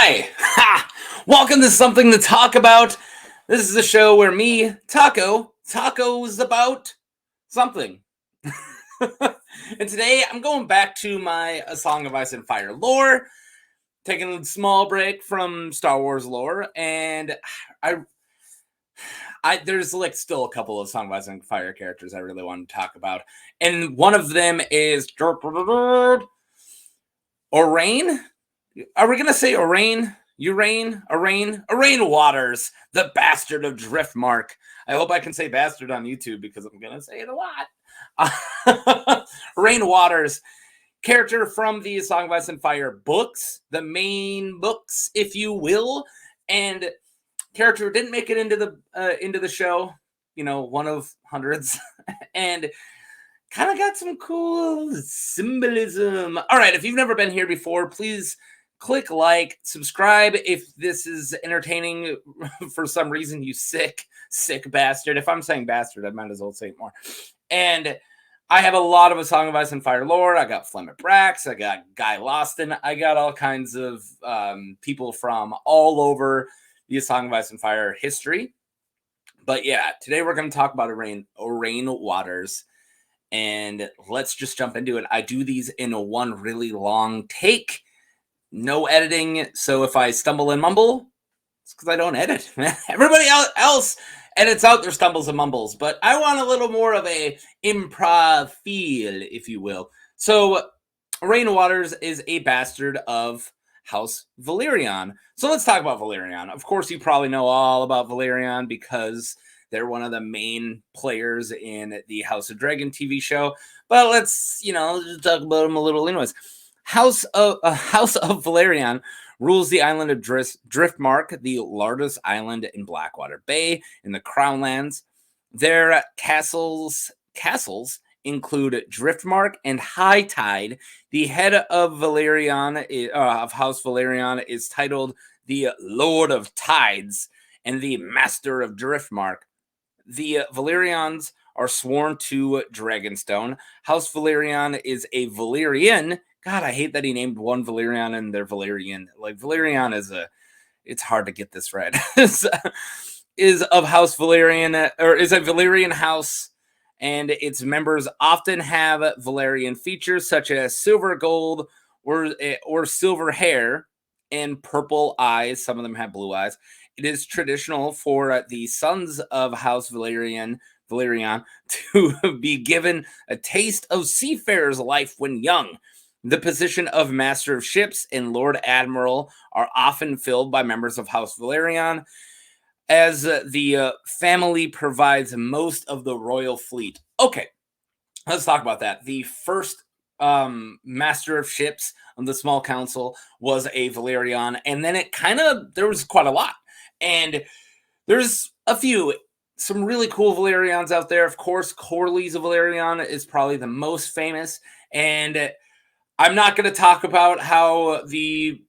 Hi! Ha! Welcome to Something to Talk About. This is a show where me, tacos about something. And today I'm going back to my A Song of Ice and Fire lore, taking a small break from Star Wars lore, and there's like still a couple of Song of Ice and Fire characters I really want to talk about, and one of them is Aurane. Are we gonna say Aurane? Aurane Waters, the bastard of Driftmark. I hope I can say bastard on YouTube because I'm gonna say it a lot. Aurane Waters, character from the Song of Ice and Fire books, the main books, if you will, and character didn't make it into the show. You know, one of hundreds, and kind of got some cool symbolism. All right, if you've never been here before, please click like, subscribe if this is entertaining for some reason, you sick bastard. If I'm saying bastard, I might as well say it more. And I have a lot of A Song of Ice and Fire lore. I got Flemeth Brax, I got Guy Lawston, I got all kinds of people from all over the A Song of Ice and Fire history. But yeah, today we're going to talk about Aurane Waters. And let's just jump into it. I do these in a one really long take. No editing. So if I stumble and mumble, it's because I don't edit. Everybody else edits out their stumbles and mumbles. But I want a little more of a improv feel, if you will. So Aurane Waters is a bastard of House Valarion. So let's talk about Valarion. Of course, you probably know all about Valarion because they're one of the main players in the House of Dragon TV show. But let's, just talk about them a little anyways. House of Valarion rules the island of Driftmark, the largest island in Blackwater Bay in the Crownlands. Their castles include Driftmark and High Tide. The head of Valarion, of House Valarion, is titled the Lord of Tides and the Master of Driftmark. The Valarions are sworn to Dragonstone. House Valarion is a Valyrian. God, I hate that he named one Valarion and they're Valarian. Like, Valarion it's hard to get this right. Is of House Valarion, or is a Valyrian house, and its members often have Valarian features such as silver, gold, or silver hair and purple eyes. Some of them have blue eyes. It is traditional for the sons of House Valarion to be given a taste of seafarer's life when young. The position of Master of Ships and Lord Admiral are often filled by members of House Valarion, as the family provides most of the royal fleet. Okay, let's talk about that. The first Master of Ships of the Small Council was a Valarion, and then there was quite a lot. And there's some really cool Valarions out there. Of course, Corlys of Valarion is probably the most famous. And I'm not going to talk about how the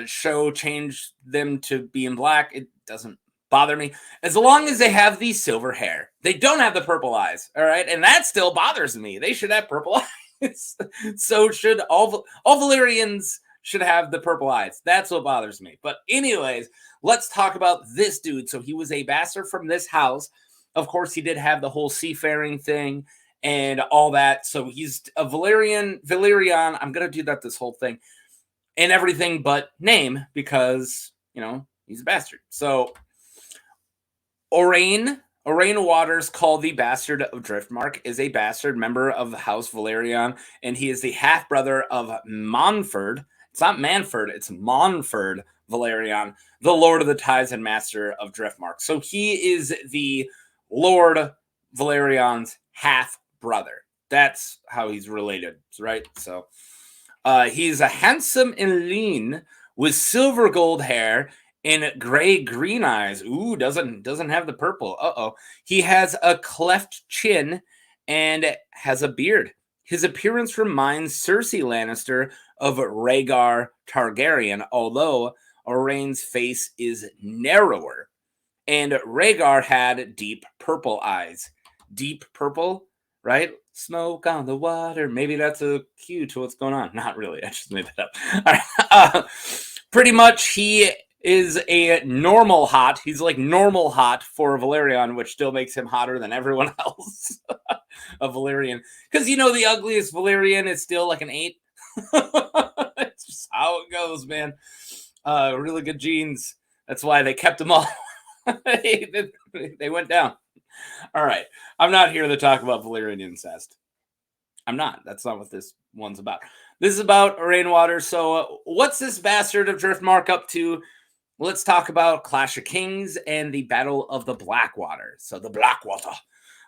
show changed them to be in black. It doesn't bother me. As long as they have the silver hair. They don't have the purple eyes, all right? And that still bothers me. They should have purple eyes. So should all Valarians should have the purple eyes. That's what bothers me. But anyways, let's talk about this dude. So he was a bastard from this house. Of course, he did have the whole seafaring thing and all that. So he's a Valarion. I'm going to do that this whole thing. And everything but name because, he's a bastard. So Aurane Waters, called the Bastard of Driftmark, is a bastard member of the House Valarion, and he is the half-brother of Monford. It's not Manford, it's Monford Valarion, the Lord of the Tides and Master of Driftmark. So he is the Lord Valarion's half-brother. That's how he's related, right? So he's a handsome and lean with silver gold hair and gray-green eyes. Ooh, doesn't have the purple. Uh-oh. He has a cleft chin and has a beard. His appearance reminds Cersei Lannister of Rhaegar Targaryen, although Aurane's face is narrower. And Rhaegar had deep purple eyes. Deep purple, right? Smoke on the water. Maybe that's a cue to what's going on. Not really. I just made that up. All right. pretty much he is a normal hot. He's like normal hot for Valarion, which still makes him hotter than everyone else of Valarion. Because, you know, the ugliest Valarion is still like an 8. It's just how it goes, man. Really good genes. That's why they kept them all. They went down. All right. I'm not here to talk about Valarian incest. I'm not. That's not what this one's about. This is about Aurane Water. So what's this bastard of Driftmark up to? Let's talk about Clash of Kings and the Battle of the Blackwater. So the Blackwater.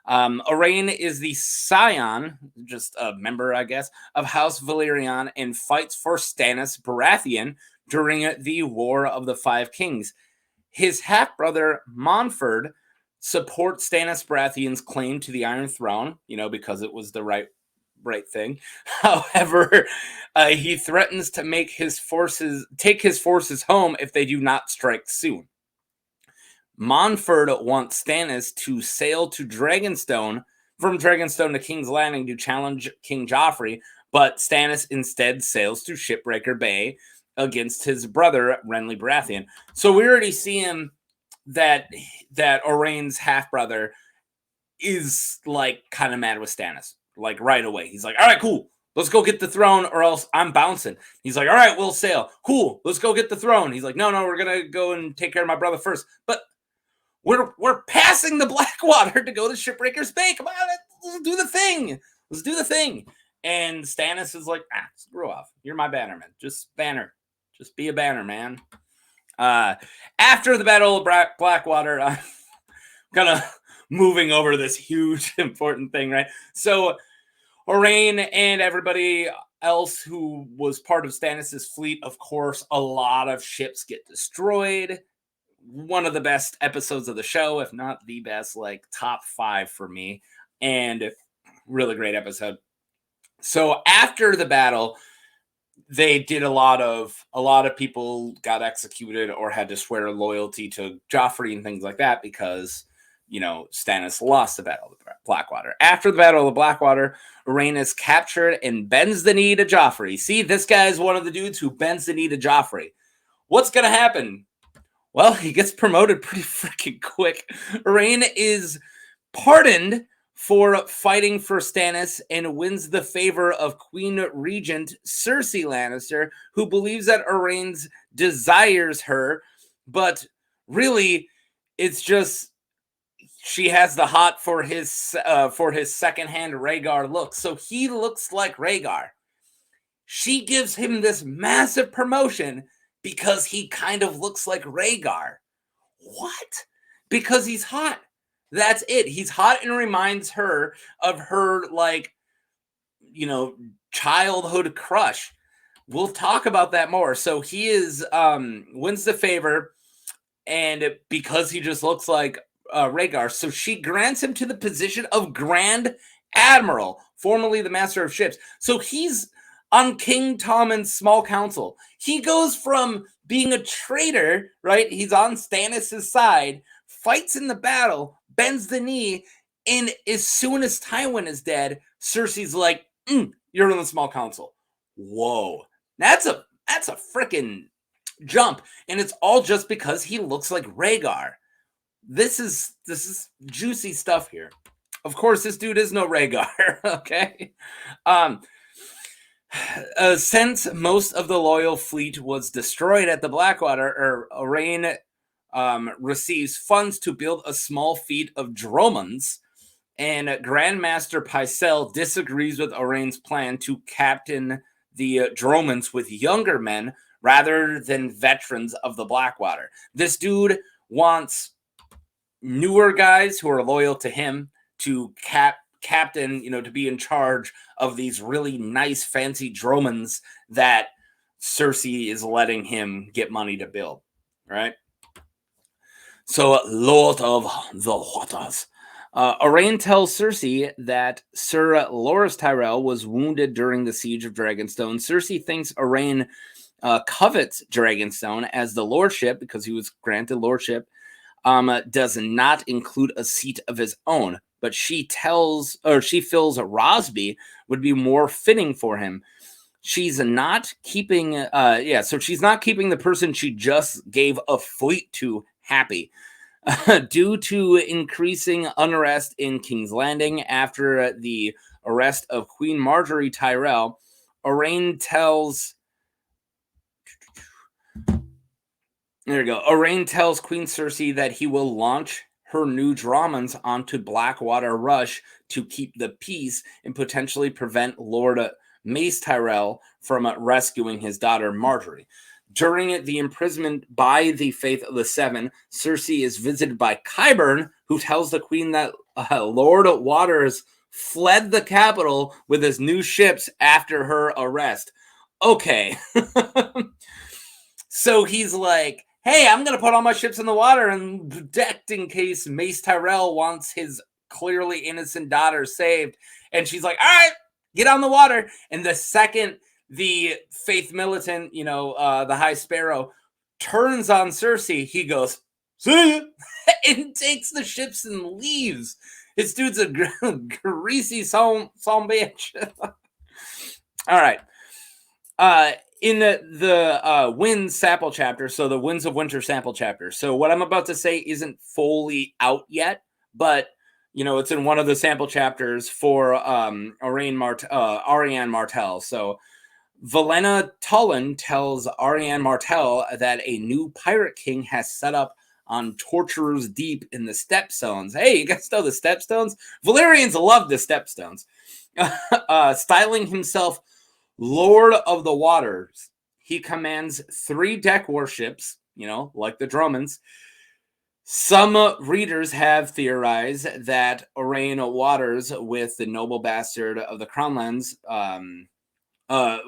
Aurane is the scion, just a member, I guess, of House Valarion and fights for Stannis Baratheon during the War of the Five Kings. His half-brother, Monford, supports Stannis Baratheon's claim to the Iron Throne, you know, because it was the right thing. However, he threatens to take his forces home if they do not strike soon. Montford wants Stannis to sail to Dragonstone, from Dragonstone to King's Landing to challenge King Joffrey, but Stannis instead sails to Shipbreaker Bay against his brother, Renly Baratheon. So we already see him that Oraine's half-brother is like kind of mad with Stannis, like right away. He's like, all right, cool. Let's go get the throne or else I'm bouncing. He's like, all right, we'll sail. Cool. Let's go get the throne. He's like, no, we're going to go and take care of my brother first. But we're passing the Blackwater to go to Shipbreaker's Bay. Come on, let's do the thing. Let's do the thing. And Stannis is like, screw off. You're my bannerman. Just banner. Just be a banner, man. After the Battle of Blackwater, I'm kind of moving over this huge, important thing, right? So Aurane and everybody else who was part of Stannis' fleet, of course, a lot of ships get destroyed. One of the best episodes of the show, if not the best, like top 5 for me, and really great episode. So after the battle, they did a lot of people got executed or had to swear loyalty to Joffrey and things like that because, you know, Stannis lost the Battle of the Blackwater. After the Battle of the Blackwater, Aurane is captured and bends the knee to Joffrey. See, this guy is one of the dudes who bends the knee to Joffrey. What's going to happen? Well, he gets promoted pretty freaking quick. Aurane is pardoned for fighting for Stannis and wins the favor of Queen Regent Cersei Lannister, who believes that Aurane desires her, but really it's just she has the hot for his secondhand Rhaegar look. So he looks like Rhaegar. She gives him this massive promotion because he kind of looks like Rhaegar. What? Because he's hot. That's it. He's hot and reminds her of her, like, you know, childhood crush. We'll talk about that more. So he is wins the favor, and because he just looks like Rhaegar, so she grants him to the position of Grand Admiral, formerly the Master of Ships. So he's on King Tommen's small council. He goes from being a traitor, right? He's on Stannis' side, fights in the battle, bends the knee, and as soon as Tywin is dead, Cersei's like, you're in the small council. Whoa. That's a freaking jump. And it's all just because he looks like Rhaegar. This is juicy stuff here. Of course, this dude is no Rhaegar, okay? Since most of the loyal fleet was destroyed at the Blackwater, Aurane receives funds to build a small fleet of Dromons, and Grandmaster Pycelle disagrees with Aurane's plan to captain the Dromons with younger men rather than veterans of the Blackwater. This dude wants newer guys who are loyal to him to captain, you know, to be in charge of these really nice, fancy Dromons that Cersei is letting him get money to build, right? So, Lord of the Waters. Aurane tells Cersei that Sir Loras Tyrell was wounded during the siege of Dragonstone. Cersei thinks Aurane covets Dragonstone as the lordship, because he was granted lordship, does not include a seat of his own, but she feels Rosby would be more fitting for him. she's not keeping so she's not keeping the person she just gave a fleet to happy. Due to increasing unrest in King's Landing after the arrest of Queen Marjorie Tyrell, Aurane tells Aurane tells Queen Cersei that he will launch her new Dramons onto Blackwater Rush to keep the peace and potentially prevent Lord Mace Tyrell from rescuing his daughter Marjorie. During the imprisonment by the Faith of the Seven, Cersei is visited by Qyburn, who tells the queen that Lord Waters fled the capital with his new ships after her arrest. Okay. So he's like, hey, I'm going to put all my ships in the water and protect in case Mace Tyrell wants his clearly innocent daughter saved. And she's like, all right, get on the water. And the second the Faith Militant, the High Sparrow, turns on Cersei, he goes, see ya, and takes the ships and leaves. This dude's a greasy son bitch. All right. In the Winds sample chapter, so the Winds of Winter sample chapter. So what I'm about to say isn't fully out yet, but it's in one of the sample chapters for Ariane Martell. So Valenna Tullen tells Ariane Martell that a new pirate king has set up on Torturer's Deep in the Stepstones. Hey, you guys know the Stepstones? Valarians love the Stepstones. Styling himself Lord of the Waters, he commands 3 deck warships, like the Dromons. Some readers have theorized that Aurane Waters, with the noble bastard of the Crownlands,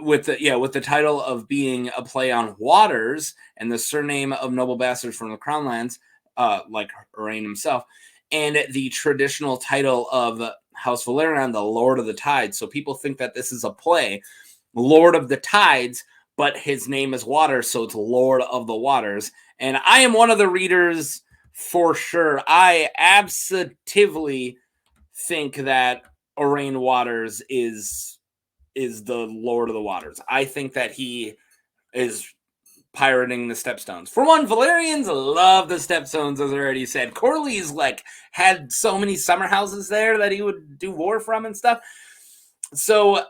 with the title of being a play on Waters and the surname of noble bastards from the Crownlands, like Aurane himself, and the traditional title of House Valarion, the Lord of the Tides. So people think that this is a play, Lord of the Tides, but his name is Waters, so it's Lord of the Waters. And I am one of the readers for sure. I absolutely think that Aurane Waters is the Lord of the Waters. I think that he is pirating the Stepstones. For one, Valarians love the Stepstones, as I already said. Corley's had so many summer houses there that he would do war from and stuff. So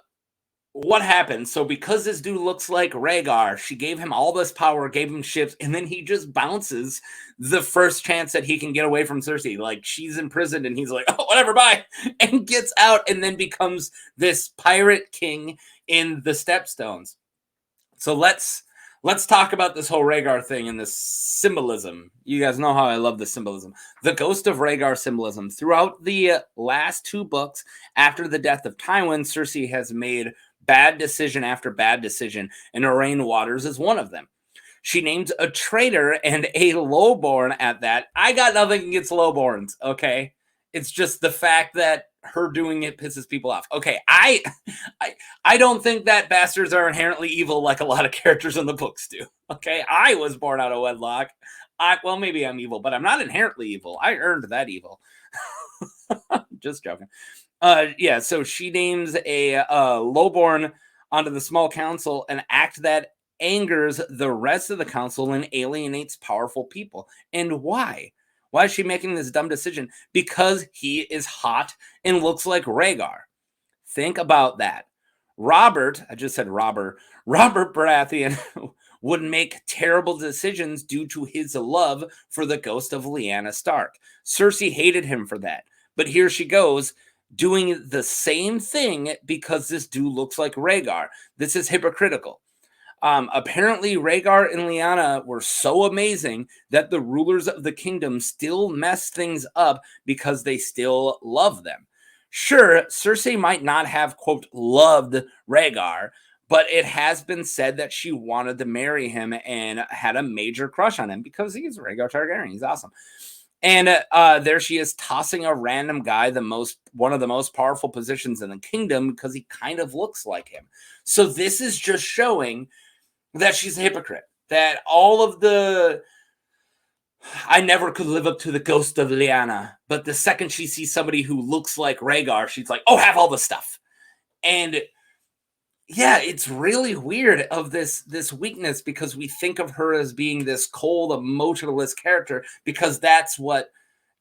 what happened? So because this dude looks like Rhaegar, she gave him all this power, gave him ships, and then he just bounces the first chance that he can get away from Cersei. She's imprisoned, and he's like, oh, whatever, bye, and gets out, and then becomes this pirate king in the Stepstones. So let's talk about this whole Rhaegar thing and this symbolism. You guys know how I love the symbolism. The Ghost of Rhaegar symbolism. Throughout the last 2 books, after the death of Tywin, Cersei has made bad decision after bad decision, and Aurane Waters is one of them. She named a traitor and a lowborn at that. I got nothing against lowborns, okay? It's just the fact that her doing it pisses people off. Okay, I don't think that bastards are inherently evil like a lot of characters in the books do. Okay, I was born out of wedlock. Well, maybe I'm evil, but I'm not inherently evil. I earned that evil. Just joking. So she names a lowborn onto the small council, an act that angers the rest of the council and alienates powerful people. And why? Why is she making this dumb decision? Because he is hot and looks like Rhaegar. Think about that. Robert Baratheon would make terrible decisions due to his love for the ghost of Lyanna Stark. Cersei hated him for that. But here she goes, doing the same thing because this dude looks like Rhaegar. This is hypocritical. Apparently, Rhaegar and Lyanna were so amazing that the rulers of the kingdom still mess things up because they still love them. Sure, Cersei might not have, quote, loved Rhaegar, but it has been said that she wanted to marry him and had a major crush on him because he's Rhaegar Targaryen. He's awesome. And there she is, tossing a random guy one of the most powerful positions in the kingdom because he kind of looks like him. So this is just showing that she's a hypocrite. That all of the I never could live up to the ghost of Lyanna, but the second she sees somebody who looks like Rhaegar, she's like, oh, have all the stuff. And yeah, it's really weird of this weakness because we think of her as being this cold, emotionless character because that's what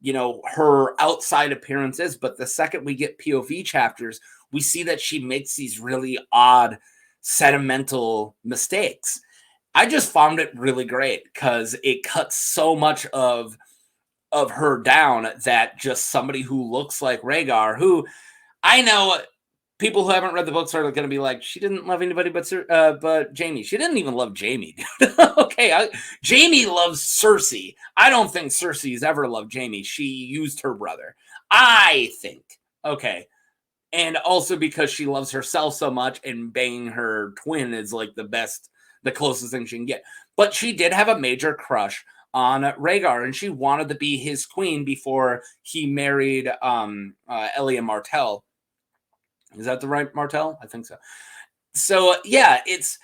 her outside appearance is. But the second we get POV chapters, we see that she makes these really odd, sentimental mistakes. I just found it really great because it cuts so much of her down that just somebody who looks like Rhaegar, who I know people who haven't read the books are going to be like, she didn't love anybody but Jamie. She didn't even love Jamie. Okay, Jamie loves Cersei. I don't think Cersei's ever loved Jamie. She used her brother, I think. Okay, and also because she loves herself so much, and banging her twin is like the closest thing she can get. But she did have a major crush on Rhaegar, and she wanted to be his queen before he married Elia Martell. Is that the right Martell? I think so. So yeah, it's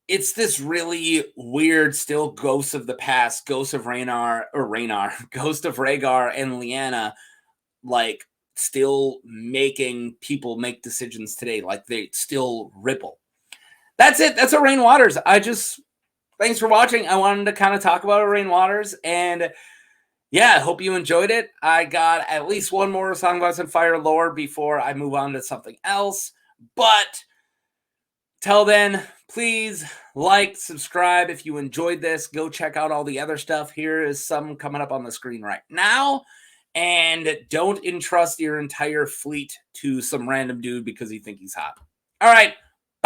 this really weird, still ghosts of the past, ghosts of ghost of Rhaegar and Lyanna, like still making people make decisions today, like they still ripple. That's it. That's Aurane Waters. Thanks for watching. I wanted to kind of talk about Aurane Waters, and yeah, I hope you enjoyed it. I got at least one more Song of Ice and Fire lore before I move on to something else. But till then, please like, subscribe. If you enjoyed this, go check out all the other stuff. Here is some coming up on the screen right now. And don't entrust your entire fleet to some random dude because you think he's hot. All right.